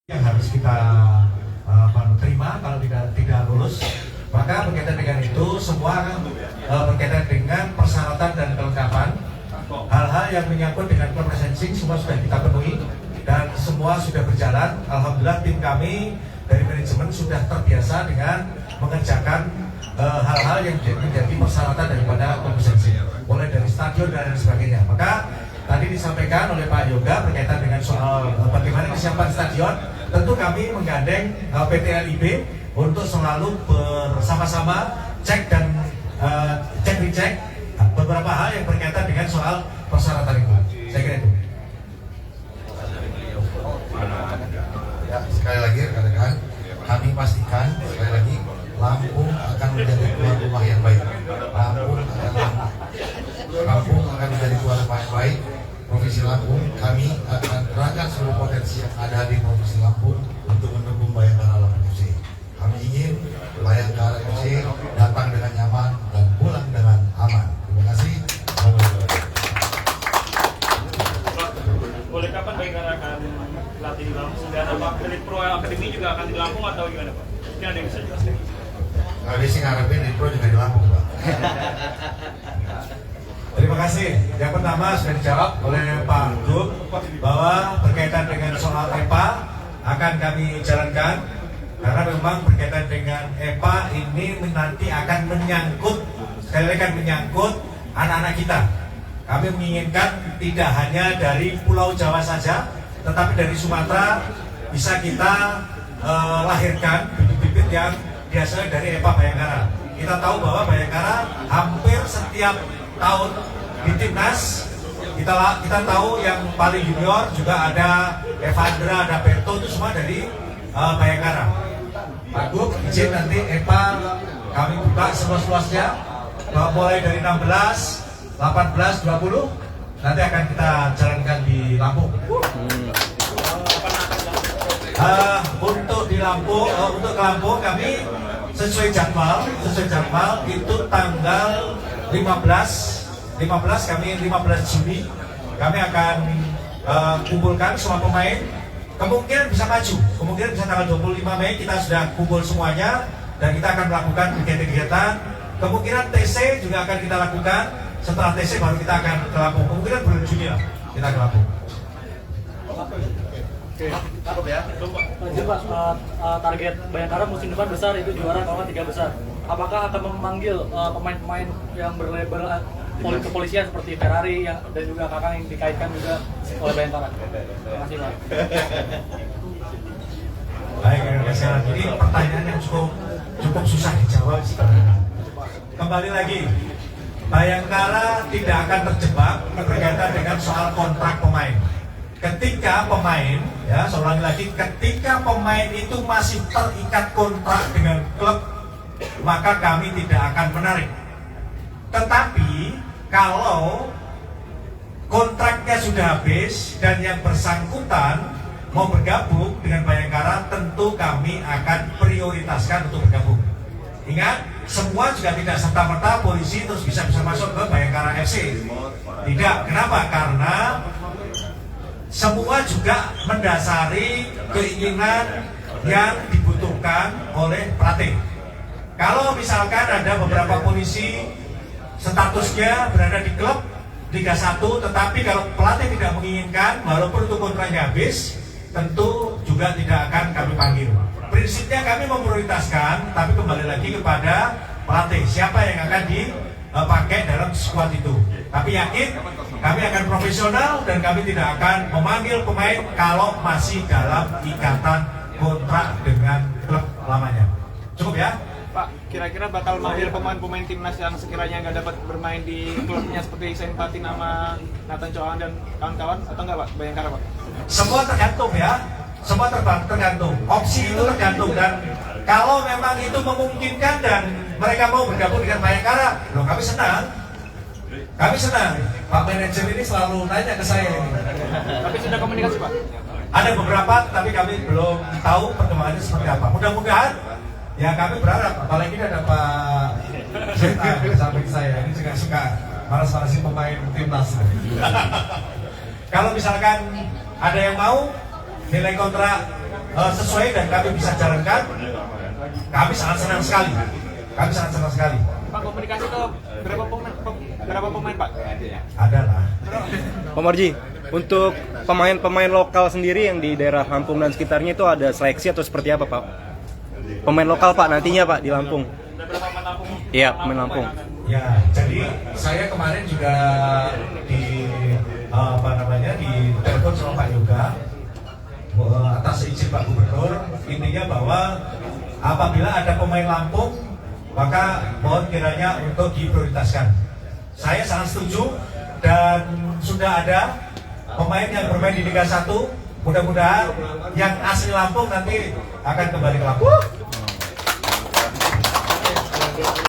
yang harus kita terima kalau tidak lulus. Maka berkaitan dengan itu semua berkaitan dengan persyaratan dan kelengkapan, hal-hal yang menyangkut dengan klub licensing semua sudah kita penuhi dan semua sudah berjalan. Alhamdulillah tim kami dari manajemen sudah terbiasa dengan mengerjakan hal-hal yang menjadi persyaratan daripada klub licensing, mulai dari stadion dan sebagainya. Maka tadi disampaikan oleh Pak Yoga berkaitan dengan soal bagaimana kesiapan stadion. Tentu kami menggandeng PT LIB untuk selalu bersama-sama cek dan cek beberapa hal yang berkaitan dengan soal persyaratan itu. Saya kira itu. Ya, sekali lagi rekan-rekan, kami pastikan sekali lagi Lampung akan menjadi tuan rumah yang baik. Lampung akan menjadi tuan rumah yang baik. Provinsi Lampung, kami akan kerahkan seluruh potensi yang ada di Provinsi Lampung untuk mendukung Bayangkara Lampung FC. Kami ingin Bayangkara FC datang dengan nyaman dan pulang dengan aman. Terima kasih. Boleh kapan Bayangkara akan latih di Lampung? Dan apa Elite Pro Academy juga akan di Lampung atau gimana Pak? Mungkin ada yang bisa jelaskan. Kami sih ngarepin Elite Pro juga di Lampung, Pak. Terima kasih. Yang pertama sudah dijawab oleh Pak Gub bahwa berkaitan dengan soal EPA akan kami jalankan karena memang berkaitan dengan EPA ini nanti akan menyangkut, sekali lagi akan menyangkut anak-anak kita. Kami menginginkan tidak hanya dari Pulau Jawa saja, tetapi dari Sumatera bisa kita lahirkan bibit-bibit yang biasanya dari EPA Bayangkara. Kita tahu bahwa Bayangkara hampir setiap tahun di timnas kita tahu yang paling junior juga ada Evandra, ada Beto, itu semua dari Bayangkara. Pak Gub izin nanti EPA kami buka seluas-luasnya mulai dari 16, 18, 20 nanti akan kita jalankan di Lampung. Untuk di Lampung, untuk ke Lampung kami sesuai jadwal itu tanggal 15 Juni kami akan kumpulkan semua pemain. Kemungkinan bisa maju, kemungkinan bisa tanggal 25 Mei kita sudah kumpul semuanya dan kita akan melakukan kegiatan-kegiatan. Kemungkinan TC juga akan kita lakukan. Setelah TC baru kita akan ke Lampung. Kemungkinan bulan Juni lah kita ke Lampung. Cukup ya. Pak, target Bayangkara musim depan besar, itu juara kalau 3 besar. Apakah akan memanggil pemain-pemain yang berlabel kepolisian seperti Ferrari dan juga Kakang yang dikaitkan juga oleh Bayangkara? Terima kasih Pak. Baik, ini pertanyaan yang cukup susah dijawab sebenarnya. Kembali lagi, Bayangkara tidak akan terjebak berkaitan dengan soal kontrak pemain. Ketika pemain, ya saya ulangi lagi, ketika pemain itu masih terikat kontrak dengan klub, maka kami tidak akan menarik. Tetapi kalau kontraknya sudah habis dan yang bersangkutan mau bergabung dengan Bayangkara, tentu kami akan prioritaskan untuk bergabung. Ingat, semua juga tidak serta-merta polisi terus bisa masuk ke Bayangkara FC. Tidak, kenapa? Karena semua juga mendasari keinginan yang dibutuhkan oleh pelatih. Kalau misalkan ada beberapa polisi statusnya berada di klub Liga 1, tetapi kalau pelatih tidak menginginkan, walaupun itu kontraknya habis, tentu juga tidak akan kami panggil. Prinsipnya kami memprioritaskan, tapi kembali lagi kepada pelatih, siapa yang akan dipakai dalam skuad itu. Tapi yakin, kami akan profesional dan kami tidak akan memanggil pemain kalau masih dalam ikatan kontrak dengan klub lamanya. Cukup ya? Pak, kira-kira bakal manggil pemain-pemain timnas yang sekiranya nggak dapat bermain di klubnya seperti Senpati nama Nathan Choang dan kawan-kawan atau enggak Pak, Bayangkara Pak? Semua tergantung ya, semua tergantung. Opsi itu tergantung dan kalau memang itu memungkinkan dan mereka mau bergabung dengan Bayangkara, loh kami senang. Kami senang. Pak manajer ini selalu nanya ke saya ini. Tapi sudah komunikasi Pak? Ada beberapa, tapi kami belum tahu perkembangannya seperti apa. Mudah-mudahan ya kami berharap, apalagi ada Pak Zeta di samping saya, ini juga suka malas-malasin pemain timnas. Kalau misalkan ada yang mau nilai kontrak sesuai dan kami bisa jalankan, kami sangat senang sekali. Kami sangat senang sekali. Pak, komunikasi itu berapa pemain Pak? Ada lah. Pak Marji, untuk pemain-pemain lokal sendiri yang di daerah Lampung dan sekitarnya itu ada seleksi atau seperti apa Pak? Pemain lokal Pak nantinya Pak di Lampung? Iya, pemain Lampung. Ya, jadi saya kemarin juga di telepon sama Pak Yoga atas izin Pak Gubernur, intinya bahwa apabila ada pemain Lampung maka mohon kiranya untuk diprioritaskan. Saya sangat setuju dan sudah ada pemain yang bermain di Liga 1, mudah-mudahan yang asli Lampung nanti akan kembali ke Lampung.